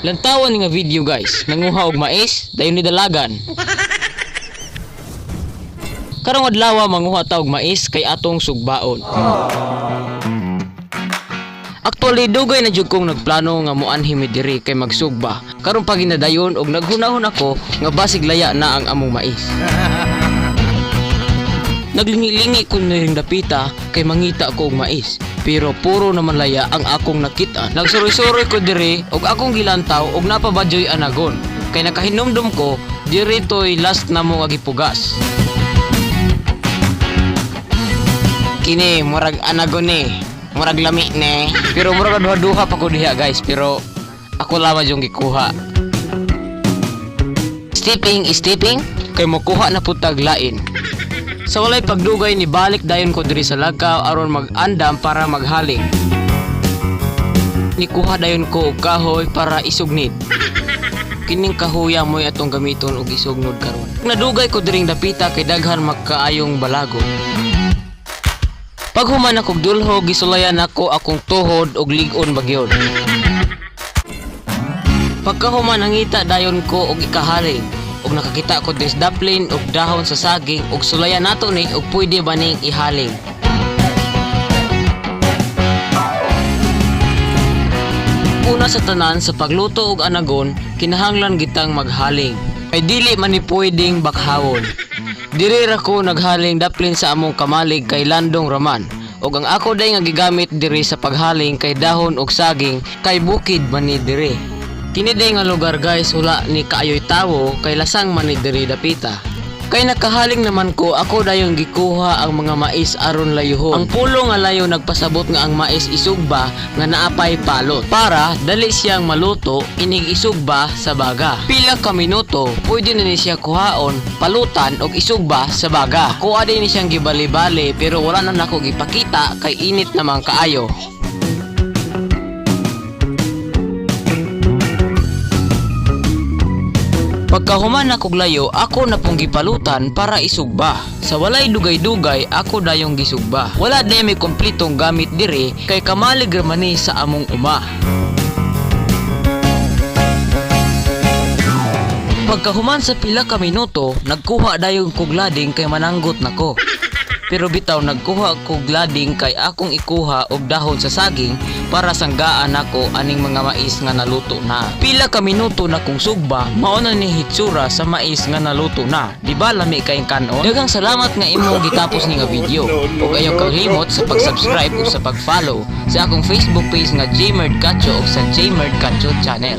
Lantawan nga video guys, nanguha og mais, dayon ni dalagan. Karong adlaw manguha ta og mais kay atong sugbaon. Actually dugay na jud kong nagplano nga moanhim mi diri kay magsugba. Karon pa ginadayon og naghunahon ako nga basig laya na ang among mais. Naglingi-lingi ko ning dapita kay mangita ko og mais. Pero puro naman laya ang akong nakita. Nagsuroy-suroy ko diri og akong gilantaw og napabadyoy anagon. Kay nakahinumdum ko diri toy last na mo agipugas. Kini murag anagon ni. Murag lami ne. Pero murag duha pa ko diha guys. Pero ako lamang yung gikuha. Stepping. Kay mokuha na putag lain. Sa walay pagdugay ni balik dayon ko diri sa lagaw aron mag-andam para maghaling. Nikuha dayon ko og kahoy para isugnid. Kining kahoya mo'y atong gamiton og isugnod karon. Nadugay ko diring dapita kay daghan magkaayong balagon. Paghuman akong dulho, gisulayan ako akong tuhod og lig-on bagyon. Pagkahuman nangita dayon ko og ikahaling. Og nakakita ko des daplin og dahon sa saging og sulayan nato ni og pwede ba ning ihaling. Una sa tanan sa pagluto og anagon, kinahanglan gitang maghaling. Ay dili man ni pwedeng bakhawon. Diri ra ko naghaling daplin sa among kamalig kay landong raman. Og ang ako day nga gigamit diri sa paghaling kay dahon og saging kay bukid man ni diri. Kini day nga lugar guys wala ni kaayoy tawo kay lasang man ni diri dapita. Kay nakahaling naman ko ako dayon gikuha ang mga mais aron layuhon. Ang pulo nga layo nagpasabot nga ang mais isugba nga naapay palot para dali siyang maluto inig isugba sa baga. Pila ka minuto pwede na ni siya kuhaon, palutan og isugba sa baga. Kuha din ni siyang gibali-bali pero wala na nako gipakita kay init naman kaayo. Pagkahuman na kog layo, ako na pong gipalutan para isugba. Sa walay dugay-dugay, ako dayong gisugba. Wala day may kompletong gamit diri kay kamalig ramani sa among uma. Pagkahuman sa pila ka minuto, nagkuha dayong kog lading kay mananggot nako. Pero bitaw nagkuha kog lading kay akong ikuha og dahon sa saging para sanggaan ako aning mga mais nga naluto na. Pila ka minuto na kong sugba, mao na ni hitsura sa mais nga naluto na. Di ba lami kayong kanon? Daghang salamat nga imong gitapos ni nga video. Ug ayaw kalimot sa pag-subscribe ug sa pag-follow sa akong Facebook page nga Jmerd Cacho ug sa Jmerd Cacho channel.